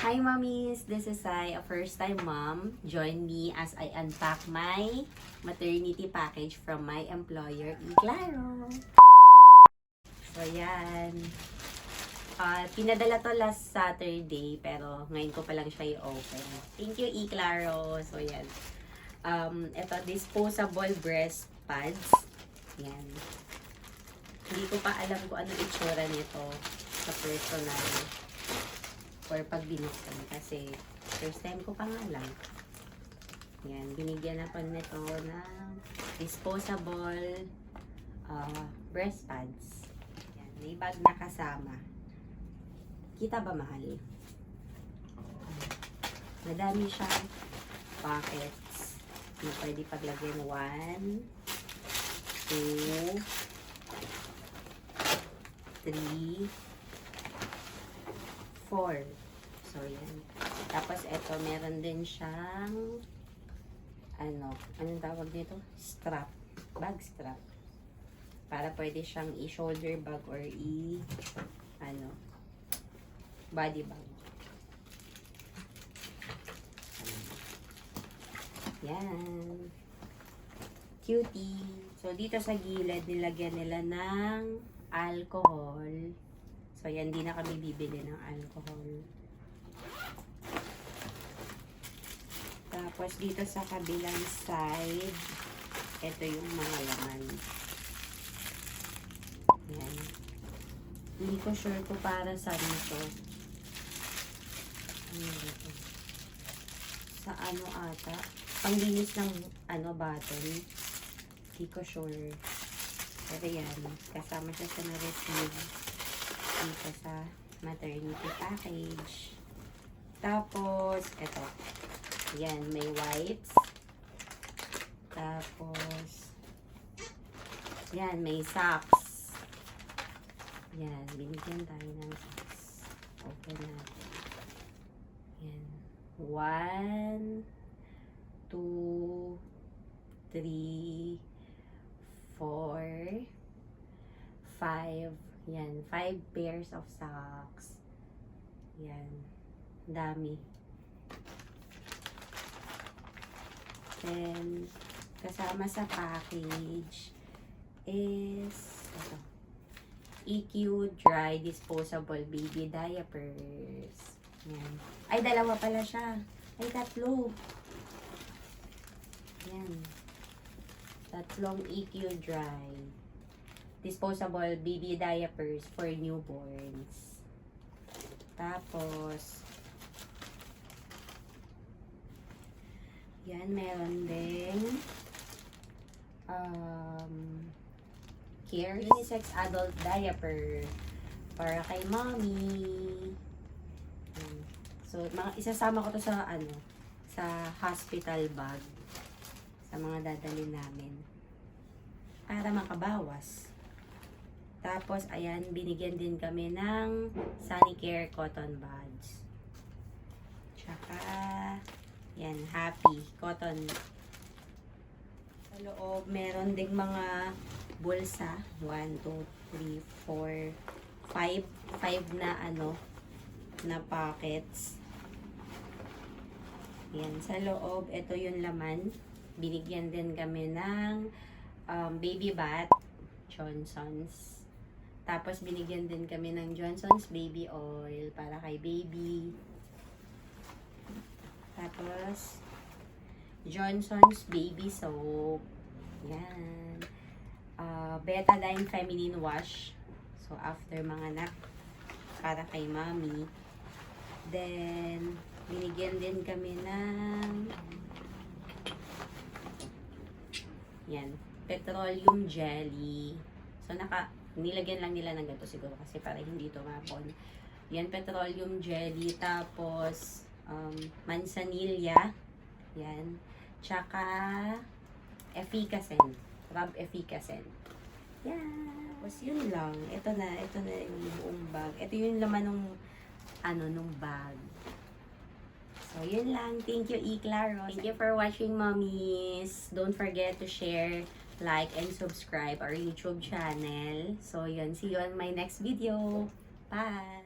Hi mommies! This is Sai, a first-time mom. Join me as I unpack my maternity package from my employer, Claro. So yan. Pinadala to last Saturday, pero ngayon ko pa lang siya i-open. Thank you, Claro. So yan. Ito, disposable breast pads. Yan. Hindi ko pa alam kung ano itsura nito sa personal or pag binuksan kasi first time ko pa nga lang. Yan, binigyan ako nito ng disposable breast pads. Yan, may bag na kasama. Kita ba, mahal? Madami siyang pockets na pwede paglagyan 1, 2, 3, 4. So, yan. Tapos, ito, meron din siyang anong tawag dito? Strap. Bag strap. Para pwede siyang i-shoulder bag or body bag. Yan. Cutie. So, dito sa gilid, nilagyan nila ng alcohol. So, yan, di na kami bibili ng alcohol. Tapos, dito sa kabilang side, ito yung mga laman. Yan. Hindi ko sure kung para saan ito. Sa ano ata? Panglinis ng bottle. Hindi ko sure. Pero yan, kasama siya sa na-receive dito sa maternity package. Tapos, eto. Yan, may wipes. Tapos, yan, may socks. Yan, binigyan tayo ng socks. Open natin. Yan. 1, 2, 3, 4, 5. Yan, 5 pairs of socks. Yan. Dami. Then, kasama sa package is ito. EQ Dry Disposable Baby Diapers. Yan. Ay, dalawa pala siya. Ay, tatlo. Yan. Tatlong EQ Dry Disposable Baby Diapers for newborns. Tapos, yan, meron ding Care Unisex Adult Diaper para kay mommy. So, isasama ko to sa sa hospital bag sa mga dadali namin para makabawas. Tapos, ayan, binigyan din kami ng Sanicare cotton buds. Tsaka, yan, Happy cotton. Sa loob, meron ding mga bulsa. 1, 2, 3, 4, 5 na na pockets. Yan, sa loob, ito yung laman. Binigyan din kami ng baby bath, Johnson's. Tapos, binigyan din kami ng Johnson's baby oil para kay baby. Tapos, Johnson's baby soap. Yan. Betadine feminine wash. So, after mga anak, para kay mommy. Then, binigyan din kami ng yan, petroleum jelly. So, nilagyan lang nila ng ganito siguro kasi para hindi ito mapon. Yan, petroleum jelly. Tapos, manzanilla. Yan. Tsaka, efficacent. Rub efficacent. Yan. Tapos, yun lang. Ito na yung buong bag. Ito yung laman nung bag. So, yun lang. Thank you, Claro. Thank you for watching, mommies. Don't forget to share, like, and subscribe our YouTube channel. So, yun. See you on my next video. Bye!